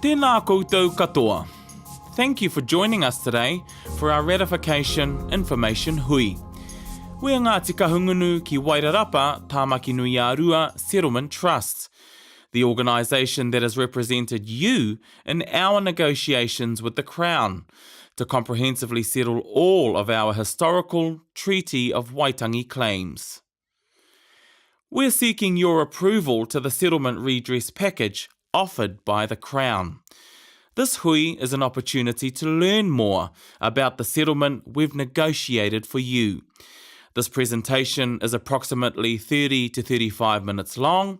Tēnā koutou katoa. Thank you for joining us today for our Ratification Information Hui. We're Ngāti Kahungunu ki Wairarapa Tāmaki Nui Arua Settlement Trust, the organisation that has represented you in our negotiations with the Crown to comprehensively settle all of our historical Treaty of Waitangi claims. We're seeking your approval to the settlement redress package offered by the Crown. This hui is an opportunity to learn more about the settlement we've negotiated for you. This presentation is approximately 30 to 35 minutes long.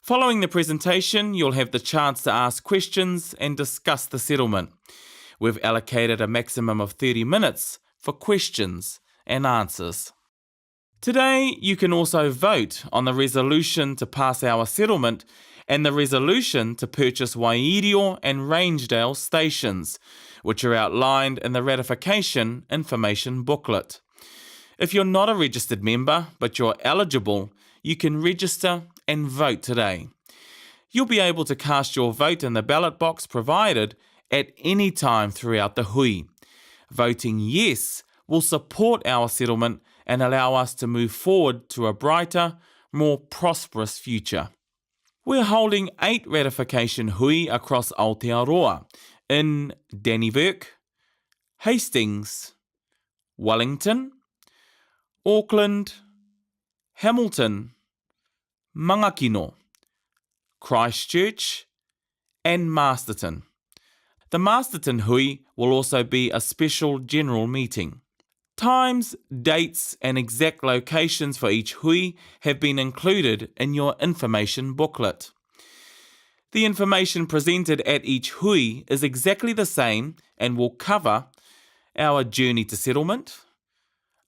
Following the presentation, you'll have the chance to ask questions and discuss the settlement. We've allocated a maximum of 30 minutes for questions and answers. Today, you can also vote on the resolution to pass our settlement and the resolution to purchase Wairio and Rangedale stations, which are outlined in the Ratification Information Booklet. If you're not a registered member, but you're eligible, you can register and vote today. You'll be able to cast your vote in the ballot box provided at any time throughout the hui. Voting yes will support our settlement and allow us to move forward to a brighter, more prosperous future. We're holding 8 ratification hui across Aotearoa in Dannevirke, Hastings, Wellington, Auckland, Hamilton, Mangakino, Christchurch and Masterton. The Masterton hui will also be a special general meeting. Times, dates and exact locations for each hui have been included in your information booklet. The information presented at each hui is exactly the same and will cover our journey to settlement,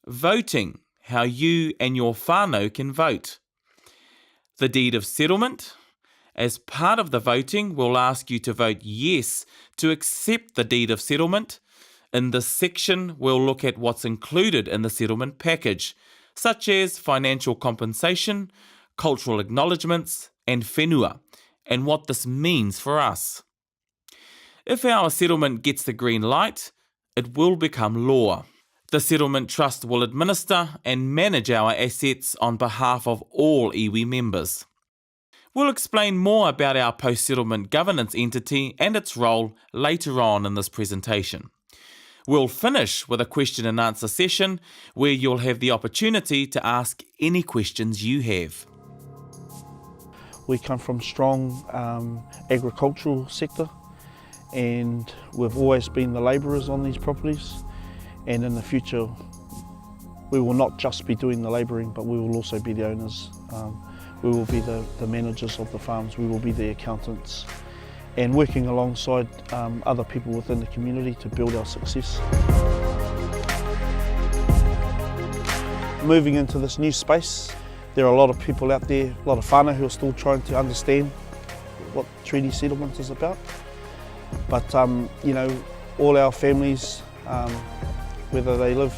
voting, how you and your whānau can vote, the deed of settlement. As part of the voting, we'll ask you to vote yes to accept the deed of settlement. In this section, we'll look at what's included in the settlement package, such as financial compensation, cultural acknowledgements, and whenua, and what this means for us. If our settlement gets the green light, it will become law. The Settlement Trust will administer and manage our assets on behalf of all iwi members. We'll explain more about our post-settlement governance entity and its role later on in this presentation. We'll finish with a question and answer session where you'll have the opportunity to ask any questions you have. We come from strong agricultural sector, and we've always been the labourers on these properties, and in the future we will not just be doing the labouring, but we will also be the owners. We will be the managers of the farms, we will be the accountants, and working alongside other people within the community to build our success. Moving into this new space, there are a lot of people out there, a lot of whānau who are still trying to understand what treaty settlement is about. But you know, all our families, whether they live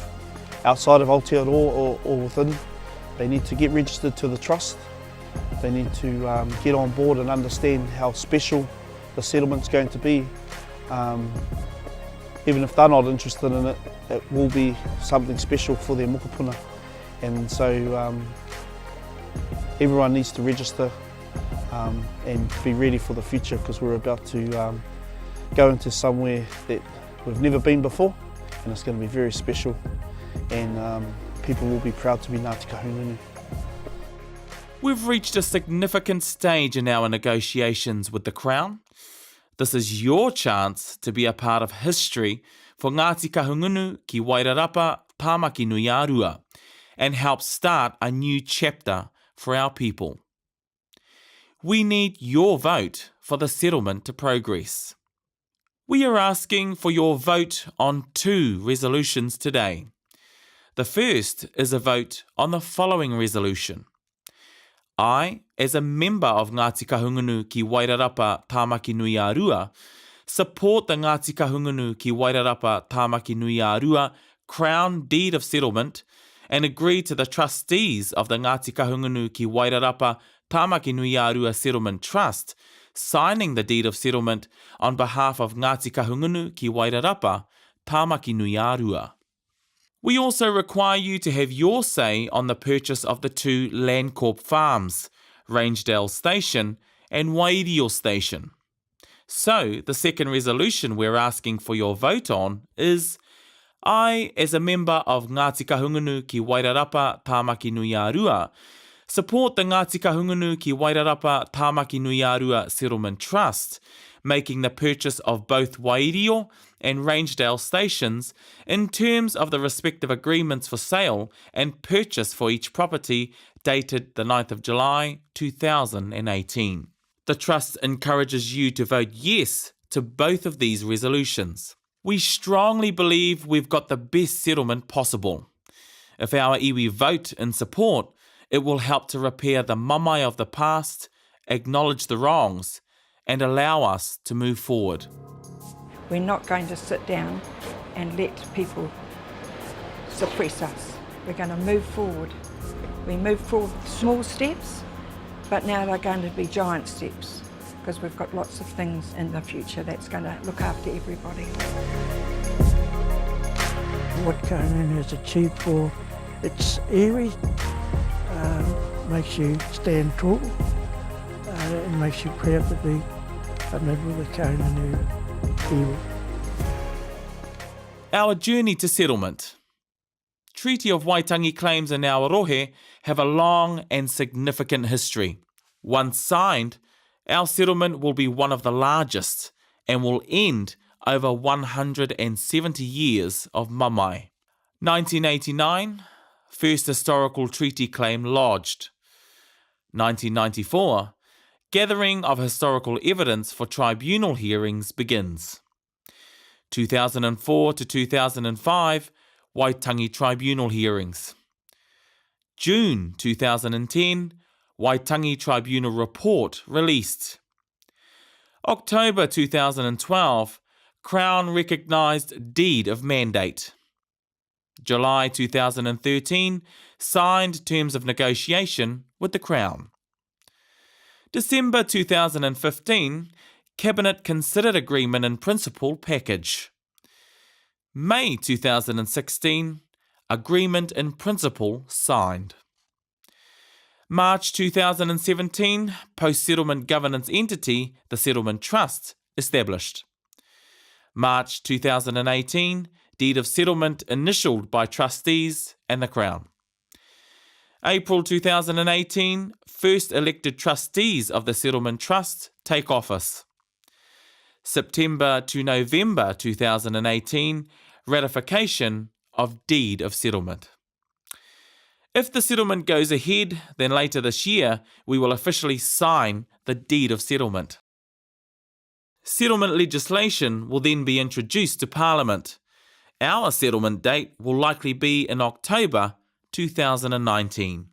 outside of Aotearoa or within, they need to get registered to the trust. They need to get on board and understand how special the settlement's going to be. Even if they're not interested in it, it will be something special for their mokopuna. And so everyone needs to register and be ready for the future, because we're about to go into somewhere that we've never been before, and it's going to be very special, and people will be proud to be Ngāti Kahungunu. We've reached a significant stage in our negotiations with the Crown. This is your chance to be a part of history for Ngāti Kahungunu ki Wairarapa Tāmaki Nui Arua and help start a new chapter for our people. We need your vote for the settlement to progress. We are asking for your vote on 2 resolutions today. The first is a vote on the following resolution. I, as a member of Ngāti Kahungunu ki Wairarapa Tāmaki Nui Arua, support the Ngāti Kahungunu ki Wairarapa Tāmaki Nui Arua Crown Deed of Settlement and agree to the trustees of the Ngāti Kahungunu ki Wairarapa Tāmaki Nui Arua Settlement Trust signing the deed of settlement on behalf of Ngāti Kahungunu ki Wairarapa, Tāmaki Nui Ārua. We also require you to have your say on the purchase of the 2 Landcorp farms, Rangedale Station and Wairio Station. So, the second resolution we're asking for your vote on is: I, as a member of Ngāti Kahungunu ki Wairarapa, Tāmaki Nui Ārua, support the Ngāti Kahungunu ki Wairarapa, Tāmaki Nui Ārua Settlement Trust, making the purchase of both Wairio and Rangedale stations in terms of the respective agreements for sale and purchase for each property dated the 9th of July 2018. The Trust encourages you to vote yes to both of these resolutions. We strongly believe we've got the best settlement possible. If our iwi vote in support, it will help to repair the mamae of the past, acknowledge the wrongs, and allow us to move forward. We're not going to sit down and let people suppress us. We're going to move forward. We move forward with small steps, but now they're going to be giant steps because we've got lots of things in the future that's going to look after everybody. What Conan has achieved for its area makes you stand tall. It makes you proud to be a member of the Conan area. Our journey to settlement. Treaty of Waitangi claims in Awarohe have a long and significant history. Once signed, our settlement will be one of the largest and will end over 170 years of mamae. 1989, first historical treaty claim lodged. 1994, gathering of historical evidence for tribunal hearings begins. 2004 to 2005, Waitangi Tribunal hearings. June 2010, Waitangi Tribunal report released. October 2012, Crown recognised deed of mandate. July 2013, signed terms of negotiation with the Crown. December 2015, Cabinet considered agreement in principle package. May 2016, agreement in principle signed. March 2017, post-settlement governance entity, the Settlement Trust, established. March 2018, deed of settlement initialled by trustees and the Crown. April 2018, first elected trustees of the Settlement Trust take office. September to November 2018, ratification of deed of settlement. If the settlement goes ahead, then later this year we will officially sign the deed of settlement. Settlement legislation will then be introduced to Parliament. Our settlement date will likely be in October 2019.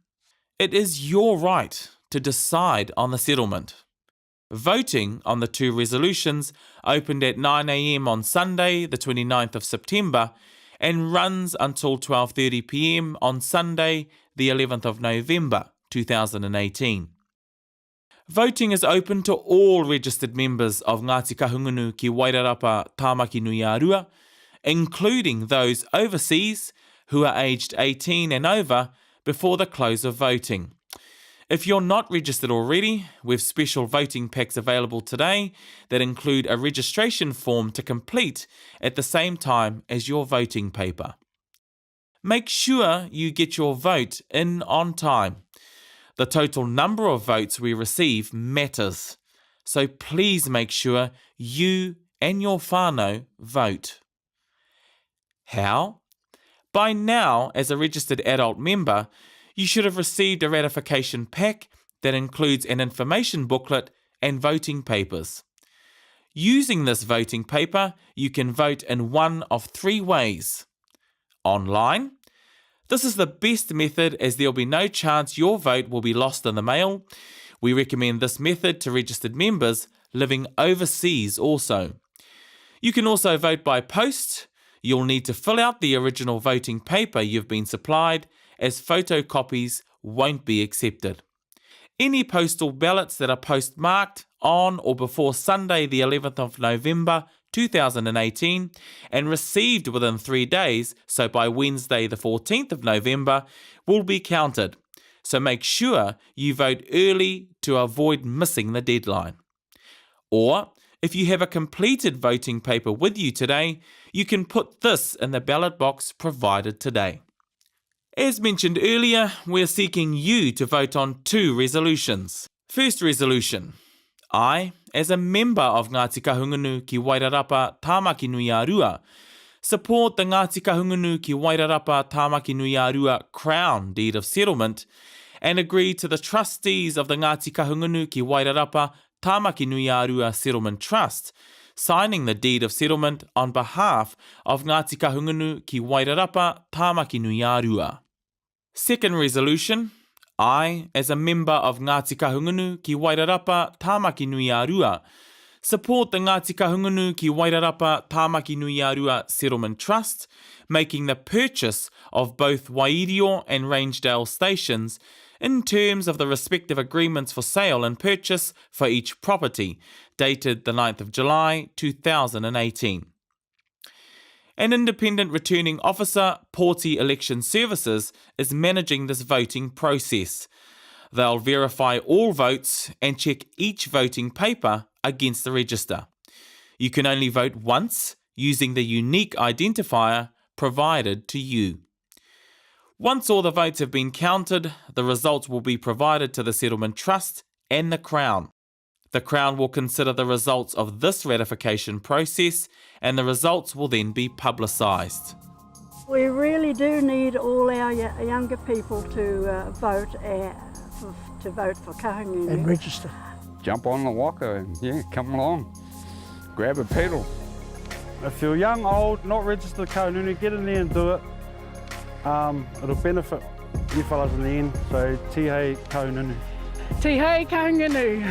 It is your right to decide on the settlement. Voting on the 2 resolutions opened at 9 a.m. on Sunday, the 29th of September, and runs until 12:30 p.m. on Sunday, the 11th of November 2018. Voting is open to all registered members of Ngāti Kahungunu ki Wairarapa, Tāmaki Nui Ārua, including those overseas who are aged 18 and over before the close of voting. If you're not registered already, we have special voting packs available today that include a registration form to complete at the same time as your voting paper. Make sure you get your vote in on time. The total number of votes we receive matters, so please make sure you and your whānau vote. How? By now, as a registered adult member, you should have received a ratification pack that includes an information booklet and voting papers. Using this voting paper, you can vote in one of 3 ways. Online. This is the best method as there will be no chance your vote will be lost in the mail. We recommend this method to registered members living overseas also. You can also vote by post. You'll need to fill out the original voting paper you've been supplied, as photocopies won't be accepted. Any postal ballots that are postmarked on or before Sunday the 11th of November 2018 and received within 3 days, so by Wednesday the 14th of November, will be counted. So make sure you vote early to avoid missing the deadline. Or, if you have a completed voting paper with you today, you can put this in the ballot box provided today. As mentioned earlier, we're seeking you to vote on 2 resolutions. First resolution. I, as a member of Ngāti Kahungunu ki Wairarapa Tāmaki Nui a Rua, support the Ngāti Kahungunu ki Wairarapa Tāmaki Nui a Rua Crown Deed of Settlement and agree to the trustees of the Ngāti Kahungunu ki Wairarapa Tāmaki Nui a Rua Settlement Trust, signing the deed of settlement on behalf of Ngāti Kahungunu ki Wairarapa Tāmaki Nui a Rua. Second resolution. I, as a member of Ngāti Kahungunu ki Wairarapa Tāmaki Nui a Rua, support the Ngāti Kahungunu ki Wairarapa Tāmaki Nui a Rua Settlement Trust, making the purchase of both Wairio and Rangedale stations in terms of the respective agreements for sale and purchase for each property, dated the 9th of July 2018. An independent returning officer, Pōti Election Services, is managing this voting process. They'll verify all votes and check each voting paper against the register. You can only vote once using the unique identifier provided to you. Once all the votes have been counted, the results will be provided to the Settlement Trust and the Crown. The Crown will consider the results of this ratification process and the results will then be publicised. We really do need all our younger people to vote for Kahungunu. And register. Jump on the waka and come along. Grab a pedal. If you're young, old, not registered Kahungunu, get in there and do it. It'll benefit you fellas in the end, so tihei Kahungunu. Tihei Kahungunu.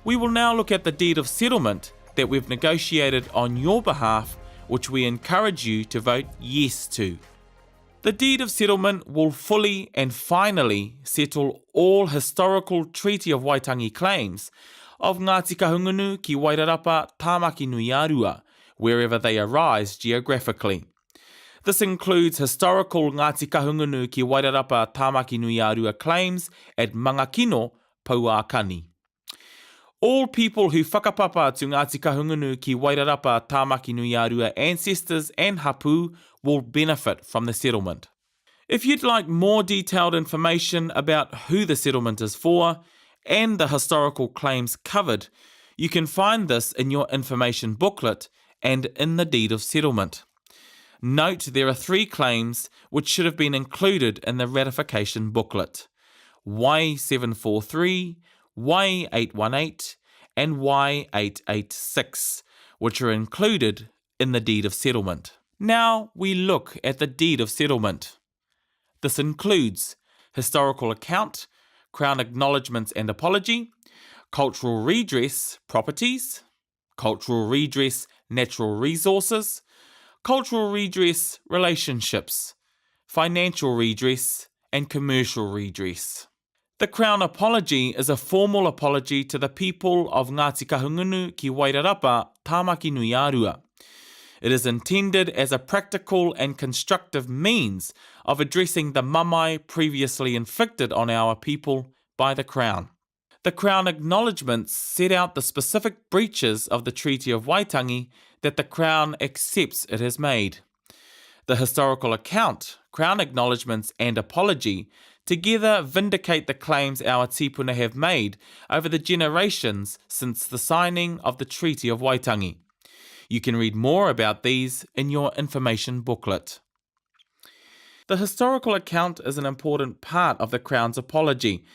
We will now look at the deed of settlement that we've negotiated on your behalf, which we encourage you to vote yes to. The deed of settlement will fully and finally settle all historical Treaty of Waitangi claims of Ngāti Kahungunu ki Wairarapa Tāmaki Nui a Rua, wherever they arise geographically. This includes historical Ngāti Kahungunu ki Wairarapa Tāmaki Nui a Rua claims at Mangakino, Pouakani. All people who whakapapa to Ngāti Kahungunu ki Wairarapa Tāmaki Nui a Rua ancestors and hapu will benefit from the settlement. If you'd like more detailed information about who the settlement is for and the historical claims covered, you can find this in your information booklet and in the deed of settlement. Note there are 3 claims which should have been included in the ratification booklet: Y743, Y818 and Y886, which are included in the deed of settlement. Now we look at the deed of settlement. This includes historical account, Crown acknowledgements and apology, cultural redress properties, cultural redress natural resources, cultural redress relationships, financial redress and commercial redress. The Crown apology is a formal apology to the people of Ngāti Kahungunu ki Wairarapa Tāmaki Nui a Rua. It is intended as a practical and constructive means of addressing the mamai previously inflicted on our people by the Crown. The Crown acknowledgements set out the specific breaches of the Treaty of Waitangi that the Crown accepts it has made. The historical account, Crown acknowledgements and apology together vindicate the claims our tipuna have made over the generations since the signing of the Treaty of Waitangi. You can read more about these in your information booklet. The historical account is an important part of the Crown's apology,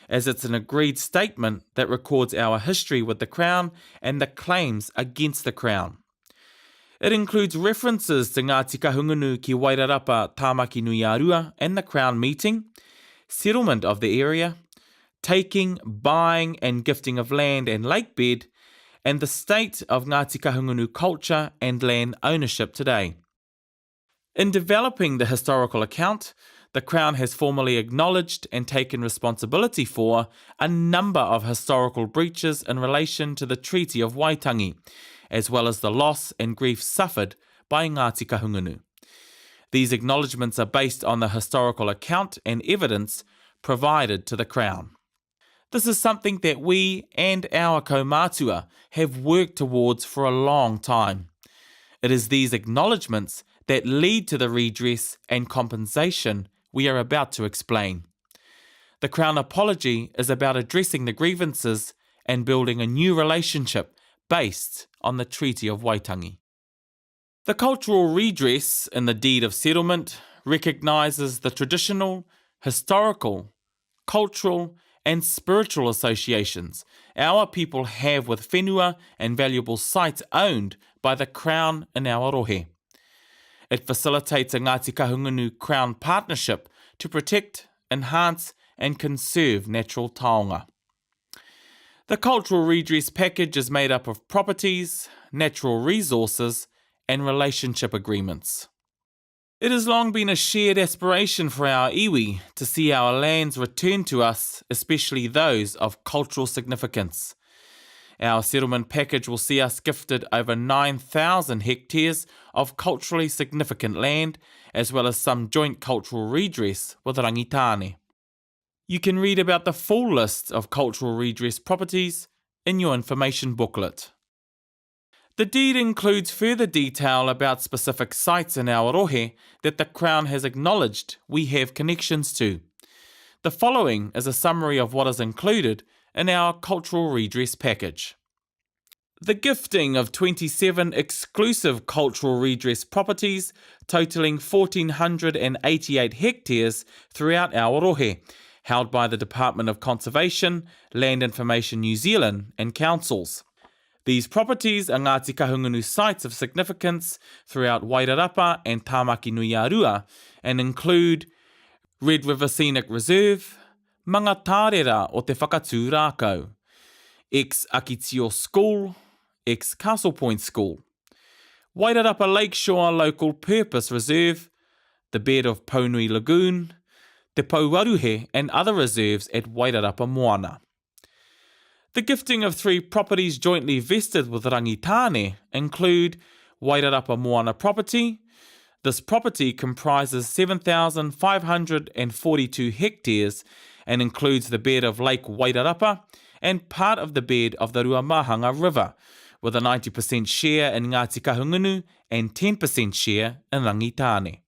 as it's an agreed statement that records our history with the Crown and the claims against the Crown. It includes references to Ngāti Kahungunu ki Wairarapa Tāmaki Nui a Rua and the Crown meeting, settlement of the area, taking, buying and gifting of land and lake bed, and the state of Ngāti Kahungunu culture and land ownership today. In developing the historical account, the Crown has formally acknowledged and taken responsibility for a number of historical breaches in relation to the Treaty of Waitangi, as well as the loss and grief suffered by Ngāti Kahungunu. These acknowledgements are based on the historical account and evidence provided to the Crown. This is something that we and our kaumātua have worked towards for a long time. It is these acknowledgements that lead to the redress and compensation we are about to explain. The Crown apology is about addressing the grievances and building a new relationship based on the Treaty of Waitangi. The cultural redress in the Deed of Settlement recognises the traditional, historical, cultural and spiritual associations our people have with whenua and valuable sites owned by the Crown in Awarohe. It facilitates a Ngāti Kahungunu Crown partnership to protect, enhance and conserve natural taonga. The cultural redress package is made up of properties, natural resources and relationship agreements. It has long been a shared aspiration for our iwi to see our lands returned to us, especially those of cultural significance. Our settlement package will see us gifted over 9,000 hectares of culturally significant land, as well as some joint cultural redress with rangitane. You can read about the full list of cultural redress properties in your information booklet. The deed includes further detail about specific sites in Awarohe that the Crown has acknowledged we have connections to. The following is a summary of what is included in our cultural redress package. The gifting of 27 exclusive cultural redress properties totalling 1,488 hectares throughout Awarohe, held by the Department of Conservation, Land Information New Zealand and councils. These properties are Ngāti Kahungunu sites of significance throughout Wairarapa and Tāmaki Nui Arua and include Red River Scenic Reserve, Mangatārera o Te Whakatū Rākau, ex-Akitio School, ex-Castle Point School, Wairarapa Lakeshore Local Purpose Reserve, the bed of Paunui Lagoon, Te Pauaruhe and other reserves at Wairarapa Moana. The gifting of 3 properties jointly vested with rangitane include Wairarapa Moana property. This property comprises 7,542 hectares and includes the bed of Lake Wairarapa and part of the bed of the Ruamahanga River, with a 90% share in Ngāti Kahungunu and 10% share in rangitane.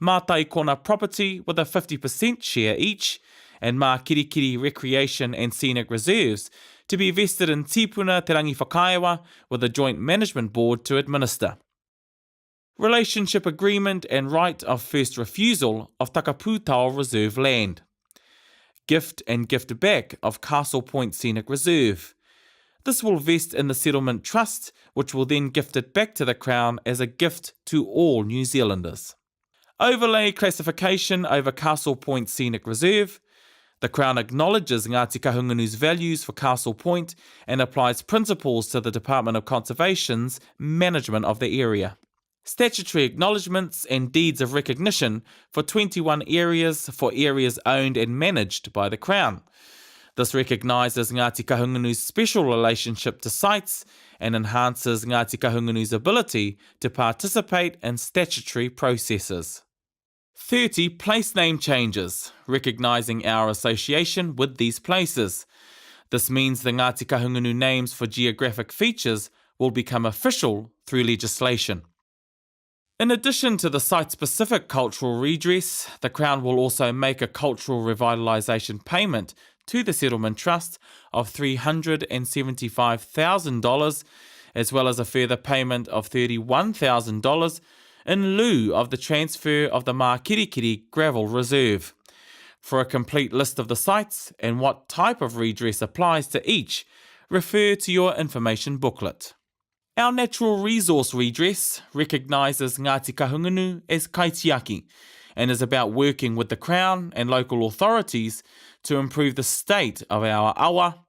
Mātai Kona property with a 50% share each, and Mākirikiri Recreation and Scenic Reserves to be vested in Tipuna Te Rangi Whakaiwa with a joint management board to administer. Relationship agreement and right of first refusal of Takapūtao Reserve land. Gift and gift back of Castle Point Scenic Reserve. This will vest in the Settlement Trust, which will then gift it back to the Crown as a gift to all New Zealanders. Overlay classification over Castle Point Scenic Reserve. The Crown acknowledges Ngāti Kahungunu's values for Castle Point and applies principles to the Department of Conservation's management of the area. Statutory acknowledgements and deeds of recognition for 21 areas for areas owned and managed by the Crown. This recognises Ngāti Kahungunu's special relationship to sites and enhances Ngāti Kahungunu's ability to participate in statutory processes. 30 place name changes, recognising our association with these places. This means the Ngāti Kahungunu names for geographic features will become official through legislation. In addition to the site-specific cultural redress, the Crown will also make a cultural revitalisation payment to the Settlement Trust of $375,000, as well as a further payment of $31,000 in lieu of the transfer of the Mākirikiri Gravel Reserve. For a complete list of the sites and what type of redress applies to each, refer to your information booklet. Our natural resource redress recognises Ngāti Kahungunu as kaitiaki and is about working with the Crown and local authorities to improve the state of our awa,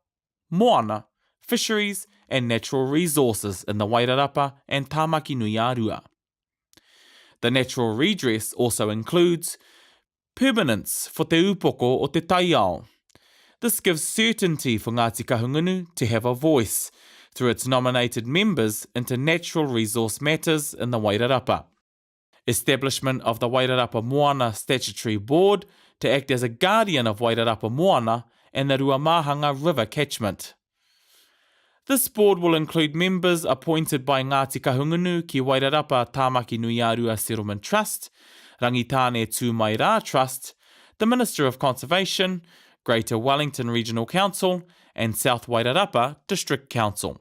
moana, fisheries and natural resources in the Wairarapa and Tāmaki Nui Arua. The natural redress also includes permanence for te upoko o te taiao. This gives certainty for Ngāti Kahungunu to have a voice through its nominated members into natural resource matters in the Wairarapa. Establishment of the Wairarapa Moana Statutory Board to act as a guardian of Wairarapa Moana and the Ruamahanga River catchment. This board will include members appointed by Ngāti Kahungunu ki Wairarapa Tāmaki Nui Arua Settlement Trust, Rangitane Tūmairā Trust, the Minister of Conservation, Greater Wellington Regional Council and South Wairarapa District Council.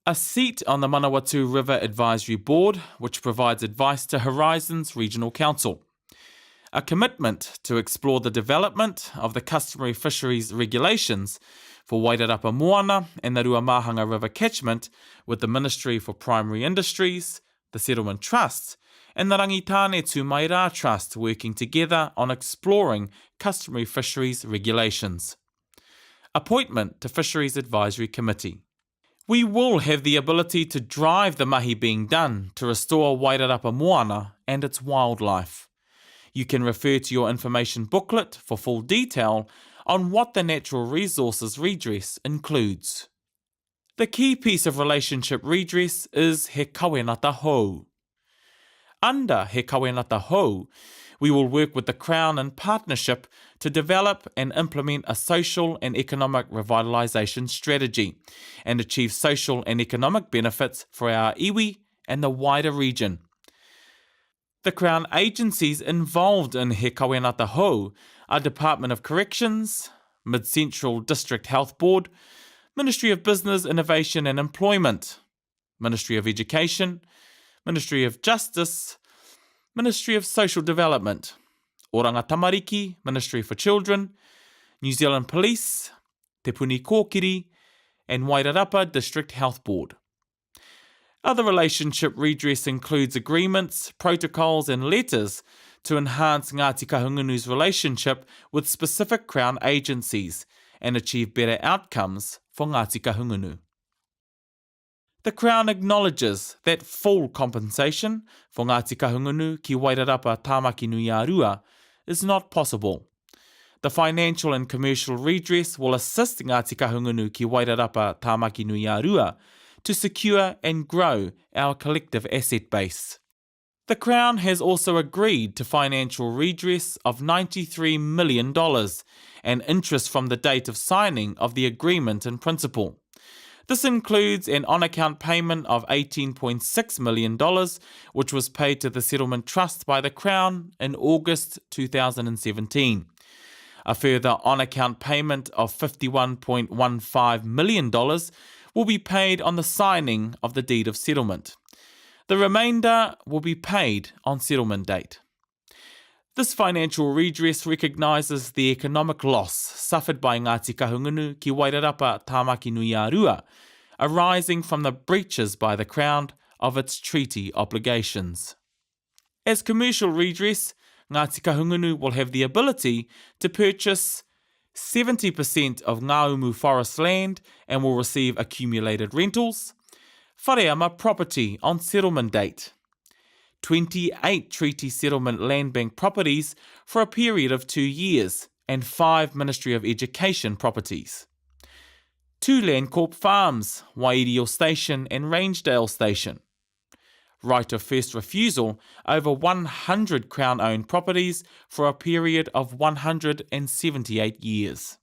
A seat on the Manawatu River Advisory Board, which provides advice to Horizons Regional Council. A commitment to explore the development of the customary fisheries regulations for Wairarapa Moana and the Ruamahanga River catchment with the Ministry for Primary Industries, the Settlement Trust, and the Rangitane Tūmairā Trust working together on exploring customary fisheries regulations. Appointment to Fisheries Advisory Committee. We will have the ability to drive the mahi being done to restore Wairarapa Moana and its wildlife. You can refer to your information booklet for full detail on what the natural resources redress includes. The key piece of relationship redress is he kawenata hou. Under he kawenata hou, we will work with the Crown in partnership to develop and implement a social and economic revitalisation strategy and achieve social and economic benefits for our iwi and the wider region. The Crown agencies involved in he kawenata hou are Department of Corrections, Mid-Central District Health Board, Ministry of Business, Innovation and Employment, Ministry of Education, Ministry of Justice, Ministry of Social Development, Oranga Tamariki, Ministry for Children, New Zealand Police, Te Puni Kōkiri, and Wairarapa District Health Board. Other relationship redress includes agreements, protocols and letters to enhance Ngāti Kahungunu's relationship with specific Crown agencies and achieve better outcomes for Ngāti Kahungunu. The Crown acknowledges that full compensation for Ngāti Kahungunu ki Wairarapa Tāmaki Nui Arua is not possible. The financial and commercial redress will assist Ngāti Kahungunu ki Wairarapa Tāmaki Nui Arua to secure and grow our collective asset base. The Crown has also agreed to financial redress of $93 million and interest from the date of signing of the agreement in principle. This includes an on-account payment of $18.6 million, which was paid to the Settlement Trust by the Crown in August 2017. A further on-account payment of $51.15 million will be paid on the signing of the deed of settlement. The remainder will be paid on settlement date. This financial redress recognises the economic loss suffered by Ngāti Kahungunu ki Wairarapa Tāmaki Nui Arua, arising from the breaches by the Crown of its treaty obligations. As commercial redress, Ngāti Kahungunu will have the ability to purchase 70% of Ngāumu forest land and will receive accumulated rentals, whareama property on settlement date, 28 treaty settlement land bank properties for a period of 2 years, and 5 Ministry of Education properties. 2 Landcorp farms, Wairio Station and Rangedale Station. Right of first refusal over 100 Crown-owned properties for a period of 178 years.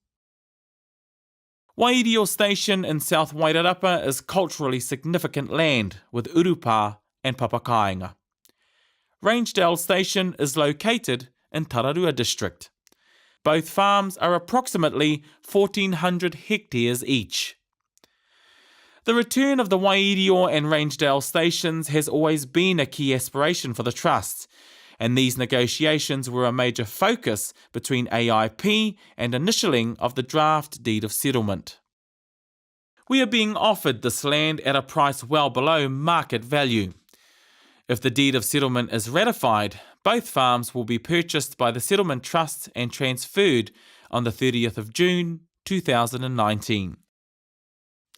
Wairio Station in South Wairarapa is culturally significant land with urupa and papakainga. Rangedale Station is located in Tararua District. Both farms are approximately 1,400 hectares each. The return of the Wairio and Rangedale stations has always been a key aspiration for the Trust, and these negotiations were a major focus between AIP and initialling of the draft deed of settlement. We are being offered this land at a price well below market value. If the deed of settlement is ratified, both farms will be purchased by the Settlement Trust and transferred on the 30th of June 2019.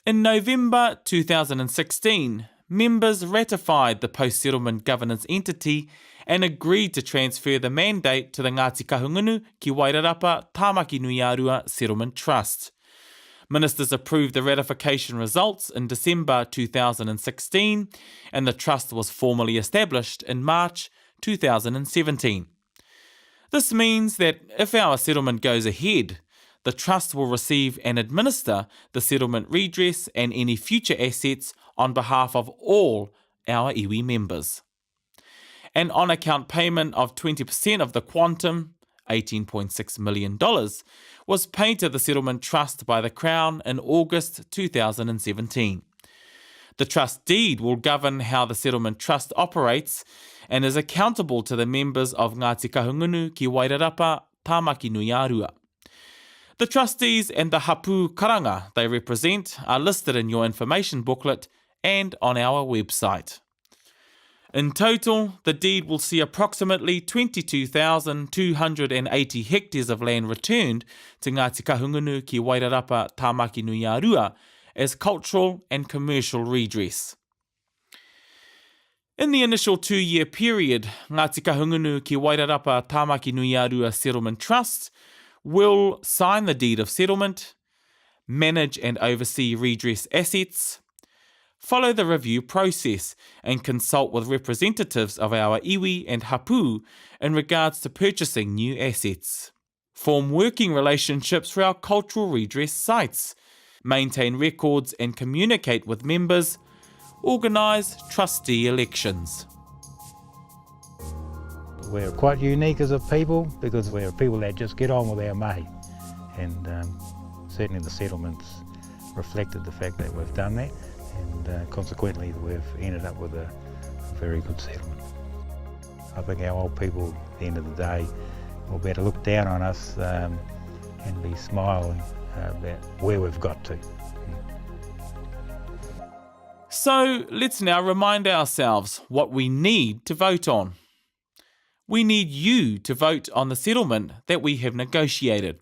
In November 2016, members ratified the post-settlement governance entity and agreed to transfer the mandate to the Ngāti Kahungunu ki Wairarapa Tāmaki Nui Arua Settlement Trust. Ministers approved the ratification results in December 2016 and the trust was formally established in March 2017. This means that if our settlement goes ahead, the trust will receive and administer the settlement redress and any future assets on behalf of all our iwi members. An on-account payment of 20% of the quantum, $18.6 million, was paid to the Settlement Trust by the Crown in August 2017. The trust deed will govern how the Settlement Trust operates and is accountable to the members of Ngāti Kahungunu ki Wairarapa Tāmaki Nui Arua. The trustees and the hapu karanga they represent are listed in your information booklet and on our website. In total, the deed will see approximately 22,280 hectares of land returned to Ngāti Kahungunu ki Wairarapa Tāmaki Nui Arua as cultural and commercial redress. In the initial 2-year period, Ngāti Kahungunu ki Wairarapa Tāmaki Nui Arua Settlement Trust will sign the deed of settlement, manage and oversee redress assets, follow the review process and consult with representatives of our iwi and hapu in regards to purchasing new assets, form working relationships for our cultural redress sites, maintain records and communicate with members, organise trustee elections. We're quite unique as a people because we're people that just get on with our mahi, and certainly the settlements reflected the fact that we've done that, and consequently we've ended up with a very good settlement. I think our old people at the end of the day will be able to look down on us and be smiling about where we've got to. So let's now remind ourselves what we need to vote on. We need you to vote on the settlement that we have negotiated.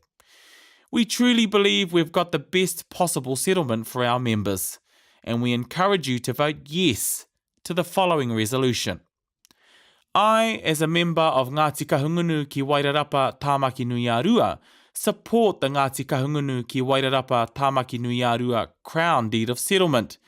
We truly believe we've got the best possible settlement for our members, and we encourage you to vote yes to the following resolution. I, as a member of Ngāti Kahungunu ki Wairarapa Tāmaki Nui Arua, support the Ngāti Kahungunu ki Wairarapa Tāmaki Nui Arua Crown Deed of Settlement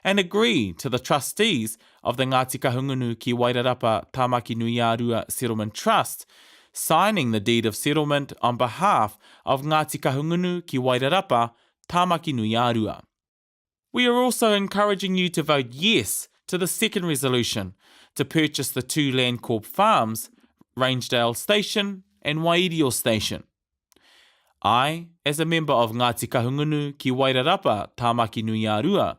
and agree to the trustees of the Ngāti Kahungunu ki Wairarapa Tāmaki Nui Arua Settlement Trust signing the deed of settlement on behalf of Ngāti Kahungunu ki Wairarapa Tāmaki Nui Arua. We are also encouraging you to vote yes to the second resolution to purchase the 2 Landcorp farms, Rangedale Station and Wairio Station. I, as a member of Ngāti Kahungunu ki Wairarapa Tāmaki Nui Arua,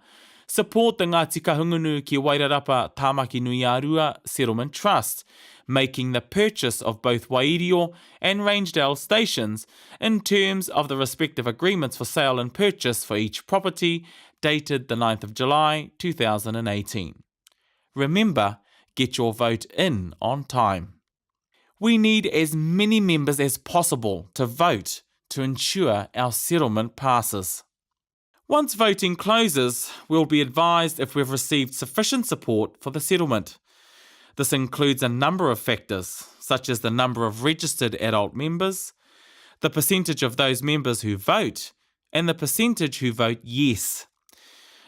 support the Ngāti Kahungunu ki Wairarapa Tāmaki Nui Arua Settlement Trust, making the purchase of both Wairio and Rangedale stations in terms of the respective agreements for sale and purchase for each property dated the 9th of July 2018. Remember, get your vote in on time. We need as many members as possible to vote to ensure our settlement passes. Once voting closes, we'll be advised if we've received sufficient support for the settlement. This includes a number of factors, such as the number of registered adult members, the percentage of those members who vote, and the percentage who vote yes.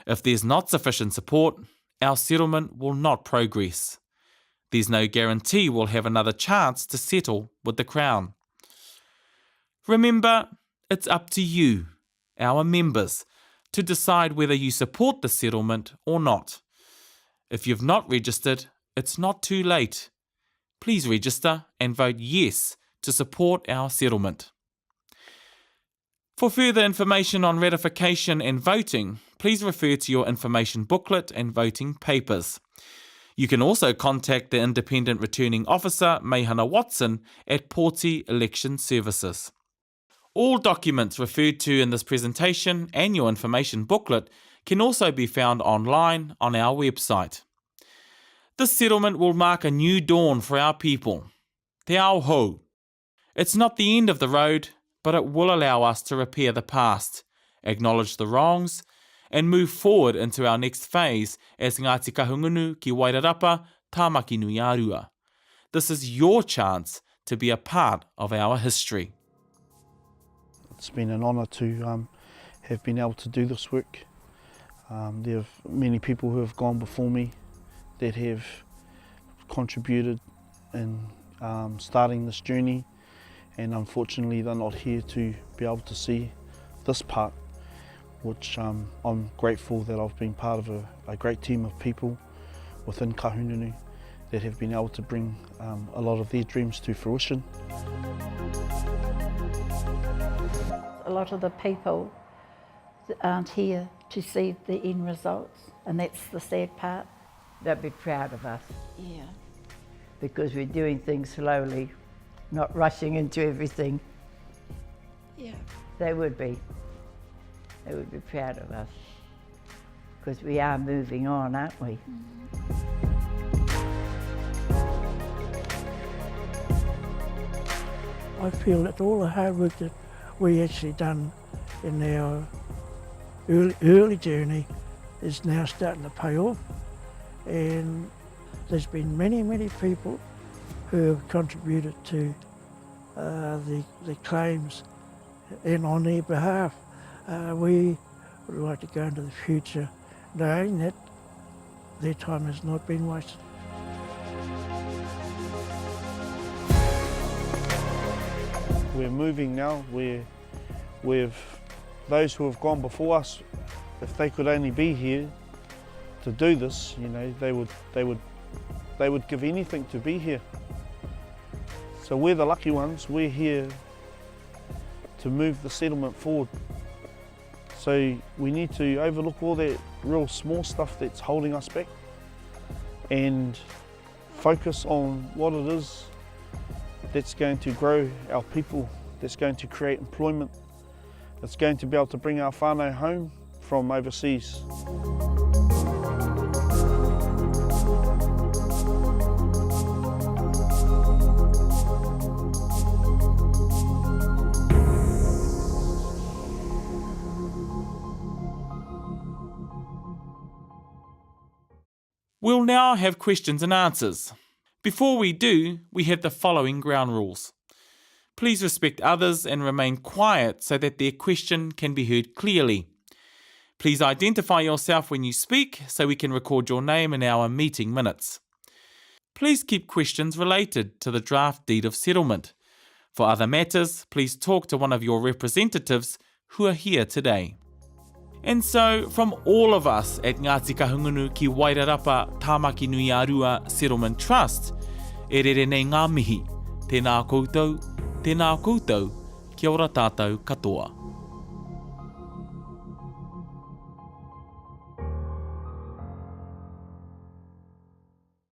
If there's not sufficient support, our settlement will not progress. There's no guarantee we'll have another chance to settle with the Crown. Remember, it's up to you, our members, to decide whether you support the settlement or not. If you've not registered, it's not too late. Please register and vote yes to support our settlement. For further information on ratification and voting, please refer to your information booklet and voting papers. You can also contact the Independent Returning Officer, Meihana Watson, at Porti Election Services. All documents referred to in this presentation and your information booklet can also be found online on our website. This settlement will mark a new dawn for our people. Te ao hou. It's not the end of the road, but it will allow us to repair the past, acknowledge the wrongs, and move forward into our next phase as Ngāti Kahungunu ki Wairarapa Tāmaki Nui Arua. This is your chance to be a part of our history. It's been an honour to have been able to do this work. There are many people who have gone before me that have contributed in starting this journey, and unfortunately they're not here to be able to see this part, which I'm grateful that I've been part of a great team of people within Kahungunu that have been able to bring a lot of their dreams to fruition. A lot of the people aren't here to see the end results, and that's the sad part. They'd be proud of us Yeah. because we're doing things slowly, not rushing into everything. Yeah. They would be proud of us because we are moving on, aren't we? I feel that all the hard work that we actually done in our early journey is now starting to pay off, and there's been many people who have contributed to the claims and on their behalf. We would like to go into the future knowing that their time has not been wasted. We're moving now. We've those who have gone before us, if they could only be here to do this, you know, they would give anything to be here. So we're the lucky ones. We're here to move the settlement forward. So we need to overlook all that real small stuff that's holding us back and focus on what it is that's going to grow our people, that's going to create employment, that's going to be able to bring our whānau home from overseas. We'll now have questions and answers. Before we do, we have the following ground rules. Please respect others and remain quiet so that their question can be heard clearly. Please identify yourself when you speak so we can record your name in our meeting minutes. Please keep questions related to the draft deed of settlement. For other matters, please talk to one of your representatives who are here today. And so, from all of us at Ngāti Kahungunu ki Wairarapa Tāmaki Nui Arua Settlement Trust, e rere nei ngā mihi, tēnā koutou, kia ora tātou katoa.